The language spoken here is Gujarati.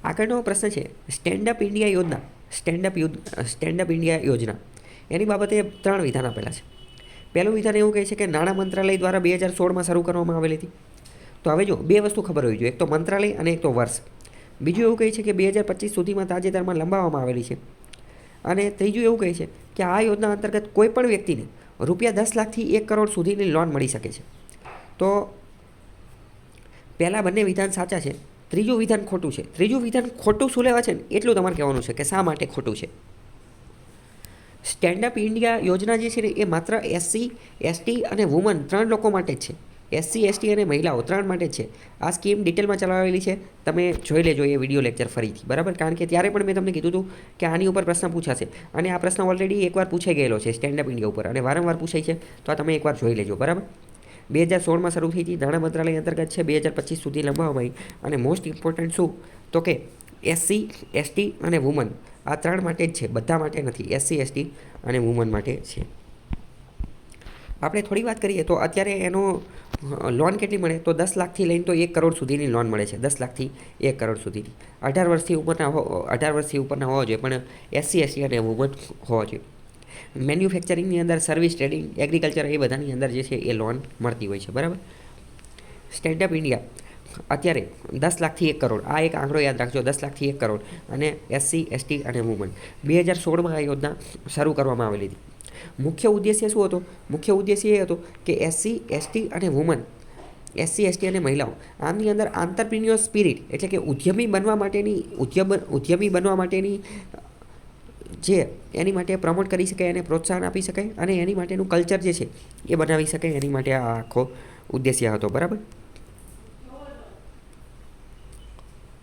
આગળનો પ્રશ્ન છે સ્ટેન્ડઅપ ઇન્ડિયા યોજના એની બાબતે 3 વિધાન આપેલા છે. પહેલું વિધાન એવું કહે છે કે નાણાં મંત્રાલય દ્વારા 2016માં શરૂ કરવામાં આવેલી હતી. તો હવે જો 2 વસ્તુ ખબર હોવી જોઈએ, એક તો મંત્રાલય અને એક તો વર્ષ. બીજું એવું કહે છે કે 2025 સુધીમાં તાજેતરમાં લંબાવવામાં આવેલી છે. અને ત્રીજું એવું કહે છે કે આ યોજના અંતર્ગત કોઈ પણ વ્યક્તિને રૂપિયા 10 લાખથી 1 કરોડ સુધીની લોન મળી શકે છે. તો પહેલાં બંને વિધાન સાચા છે, ત્રીજું વિધાન ખોટું છે. ત્રીજું વિધાન ખોટું શું લેવા છે ને એટલું તમારે કહેવાનું છે કે શા માટે ખોટું છે. સ્ટેન્ડઅપ ઇન્ડિયા યોજના જે છે ને એ માત્ર SC, ST અને વુમન 3 લોકો માટે જ છે. SC, ST અને મહિલાઓ 3 માટે જ છે. આ સ્કીમ ડિટેલમાં ચલાવેલી છે, તમે જોઈ લેજો એ વિડીયો લેક્ચર ફરીથી, બરાબર. કારણ કે ત્યારે પણ મેં તમને કીધું હતું કે આની ઉપર પ્રશ્ન પૂછાશે અને આ પ્રશ્ન ઓલરેડી એકવાર પૂછાઈ ગયેલો છે સ્ટેન્ડઅપ ઇન્ડિયા ઉપર અને વારંવાર પૂછાય છે. તો આ તમે એકવાર જોઈ લેજો, બરાબર. 2016માં શરૂ થઈ હતી, નાણાં મંત્રાલય અંતર્ગત છે, 2025 સુધી લંબાવવામાં આવી. અને મોસ્ટ ઇમ્પોર્ટન્ટ શું તો કે SC, ST અને વુમન આ 3 માટે જ છે, બધા માટે નથી. SC, ST અને વુમન માટે છે. આપણે થોડી વાત કરીએ તો અત્યારે એનો લોન કેટલી મળે તો 10 લાખથી લઈને તો 1 કરોડ સુધીની લોન મળે છે. 10 લાખથી 1 કરોડ સુધીની 18 વર્ષથી ઉપરના હોવા જોઈએ, પણ SC, ST અને વુમન હોવા જોઈએ. મેન્યુફેક્ચરિંગની અંદર, સર્વિસ, ટ્રેડિંગ, એગ્રીકલ્ચર એ બધાની અંદર જે છે એ લોન મળતી હોય છે, બરાબર. સ્ટેન્ડઅપ ઇન્ડિયા અત્યારે 10 લાખથી 1 કરોડ, આ એક આંકડો યાદ રાખજો, 10 લાખથી 1 કરોડ અને SC, ST અને વુમન. 2016માં આ યોજના શરૂ કરવામાં આવેલી હતી. મુખ્ય ઉદ્દેશ્ય શું હતો? મુખ્ય ઉદ્દેશ્ય એ હતો કે SC, ST અને વુમન, SC, ST અને મહિલાઓ આમની અંદર આંતરપ્રિન્યોર સ્પિરિટ એટલે કે ઉદ્યમી બનવા માટેની જે એની માટે પ્રમોટ કરી શકાય, એને પ્રોત્સાહન આપી શકાય અને એની માટેનું કલ્ચર જે છે એ બનાવી શકાય, એની માટે આ આખો ઉદ્દેશ્ય હતો, બરાબર.